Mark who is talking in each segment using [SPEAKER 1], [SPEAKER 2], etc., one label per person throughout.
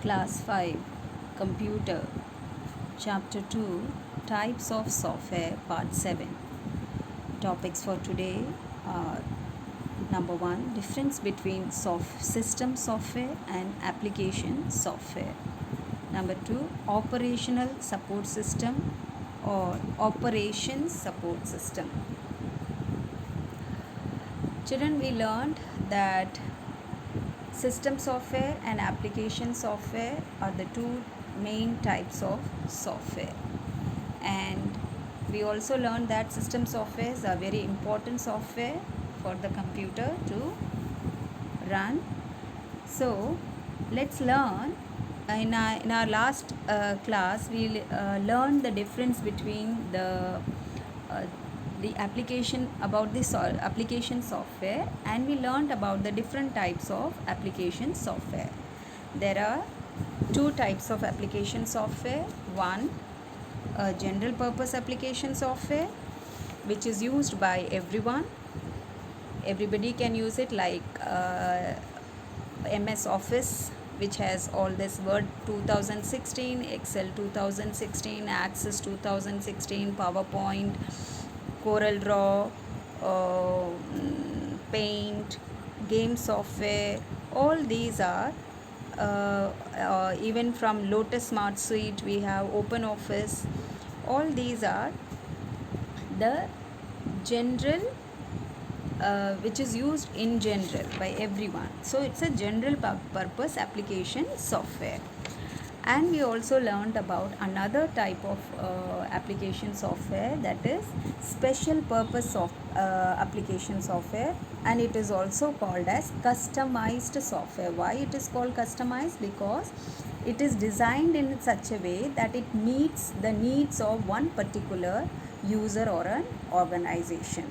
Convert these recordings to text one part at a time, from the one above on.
[SPEAKER 1] Class 5 Computer Chapter 2 Types of Software Part 7. Topics for today are: number 1, difference between system software and application software. Number 2, operational support system or operations support system. Children, we learned that system software and application software are the two main types of software, and we also learned that system softwares are very important software for the computer to run. So let's learn. In our last class we learned the difference between the application about this application software, and we learned about the different types of application software. There are two types of application software. One, general purpose application software, which is used by everyone. Everybody can use it, like MS Office, which has all this Word 2016, Excel 2016, Access 2016, PowerPoint, Corel Draw, Paint, game software. All these are even from Lotus Smart Suite we have OpenOffice. All these are the general which is used in general by everyone. So it's a general purpose application software. And we also learned about another type of application software, that is special purpose application software, and it is also called as customized software. Why it is called customized? Because it is designed in such a way that it meets the needs of one particular user or an organization.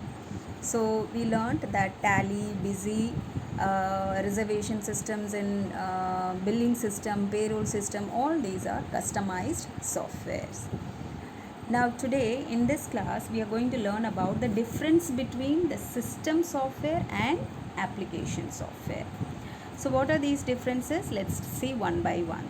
[SPEAKER 1] So we learned that Tally, Busy, reservation systems and billing system, payroll system, all these are customized softwares. Now today in this class we are going to learn about the difference between the system software and application software. So what are these differences? Let's see one by one.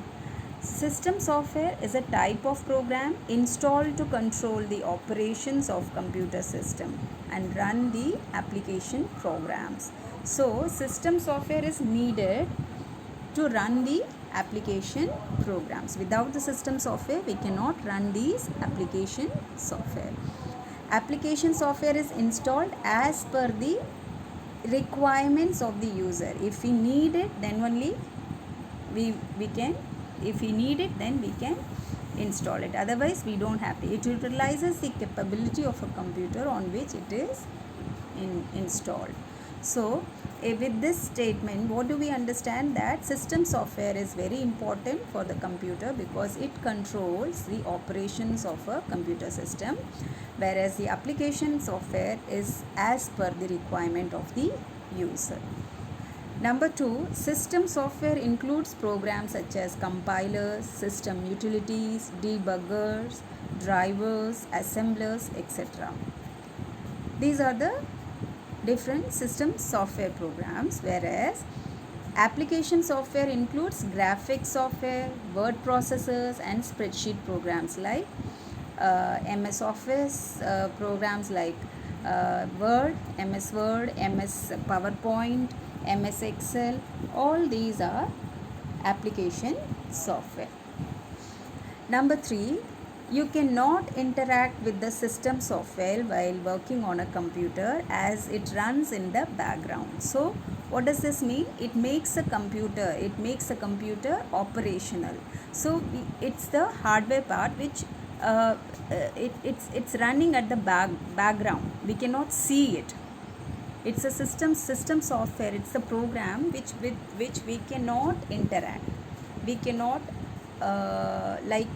[SPEAKER 1] System software is a type of program installed to control the operations of computer system and run the application programs. So system software is needed to run the application programs. Without the system software we cannot run these application software. Application software is installed as per the requirements of the user. If we need it, then only we can, if we need it, then we can install it. Otherwise we don't have to. It utilizes the capability of a computer on which it is installed. So with this statement, what do we understand? That system software is very important for the computer because it controls the operations of a computer system, whereas the application software is as per the requirement of the user. Number 2, system software includes programs such as compilers, system utilities, debuggers, drivers, assemblers, etc. These are the different system software programs, whereas application software includes graphics software, word processors and spreadsheet programs like MS Office, programs like Word, MS Word, MS PowerPoint, MS Excel. All these are application software. Number 3, you cannot interact with the system software while working on a computer as it runs in the background. So what does this mean? It makes a computer operational. So it's the hardware part which it's running at the background. We cannot see it. It's a system software. It's a program with which we cannot interact. We cannot like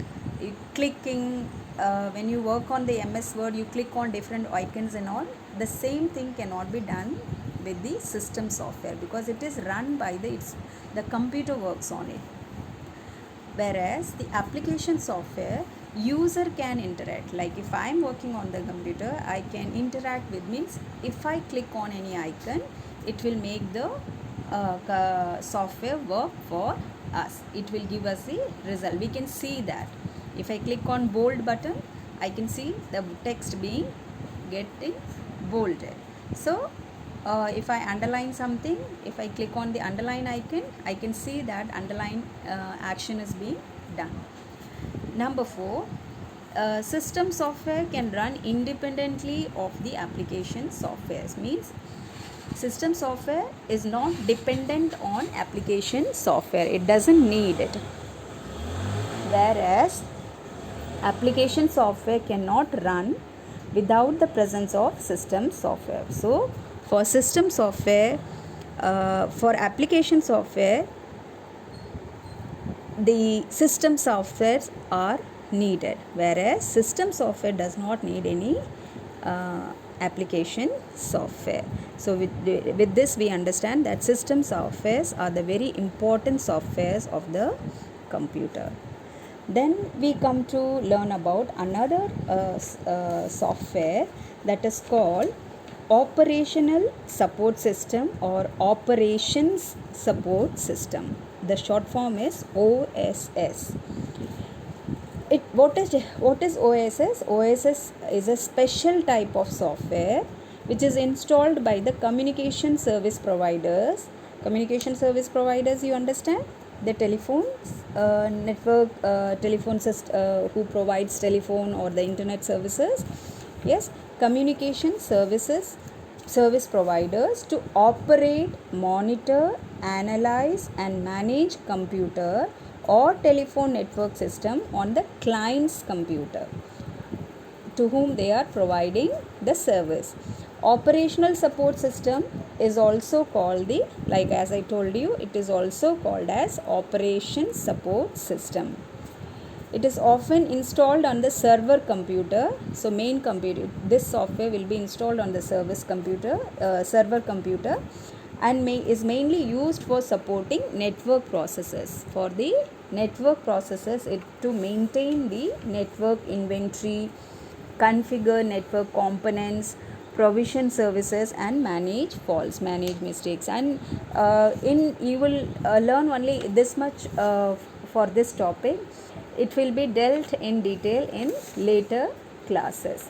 [SPEAKER 1] clicking, when you work on the MS Word, you click on different icons and all. The same thing cannot be done with the system software because it is run by the computer works on it. Whereas the application software, user can interact. Like if I am working on the computer, I can interact with, means if I click on any icon, it will make the software work for us. It will give us the result. We can see that if I click on bold button, I can see the text being getting bolded. So if I underline something, if I click on the underline icon, I can see that underline action is being done. Number 4, system software can run independently of the application softwares. Means system software is not dependent on application software. It doesn't need it. Whereas application software cannot run without the presence of system software. So for system software, for application software, the system softwares are needed, whereas system software does not need any application software. So with this we understand that system softwares are the very important softwares of the computer. Then we come to learn about another software that is called operational support system or operations support system. The short form is OSS. What is OSS? OSS is a special type of software which is installed by the communication service providers. Communication service providers, you understand? The telephones, network telephone system, who provides telephone or the internet services. Yes, communication services service providers to operate, monitor, analyze and manage computer or telephone network system on the client's computer to whom they are providing the service. Operational support system is also called the, like as I told you, it is also called as operation support system. It is often installed on the server computer. So main computer, this software will be installed on the server computer and is mainly used for supporting network processes. For the network processes, it to maintain the network inventory, configure network components, provision services and manage faults, manage mistakes. And you will learn only this much for this topic. It will be dealt in detail in later classes.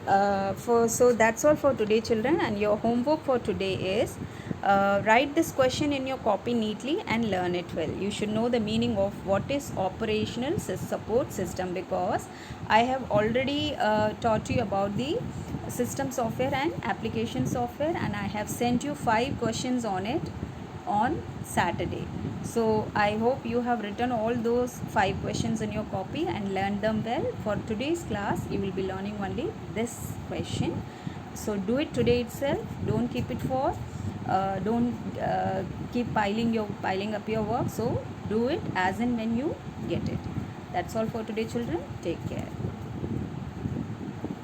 [SPEAKER 1] So that's all for today, children, and your homework for today is write this question in your copy neatly and learn it well. You should know the meaning of what is operational support system, because I have already taught you about the system software and application software, and I have sent you 5 questions on it on Saturday. So I hope you have written all those 5 questions in your copy and learned them well. For today's class, you will be learning only this question. So do it today itself. Don't keep it for don't keep piling up your work. So do it as and when you get it. That's all for today, children. Take care.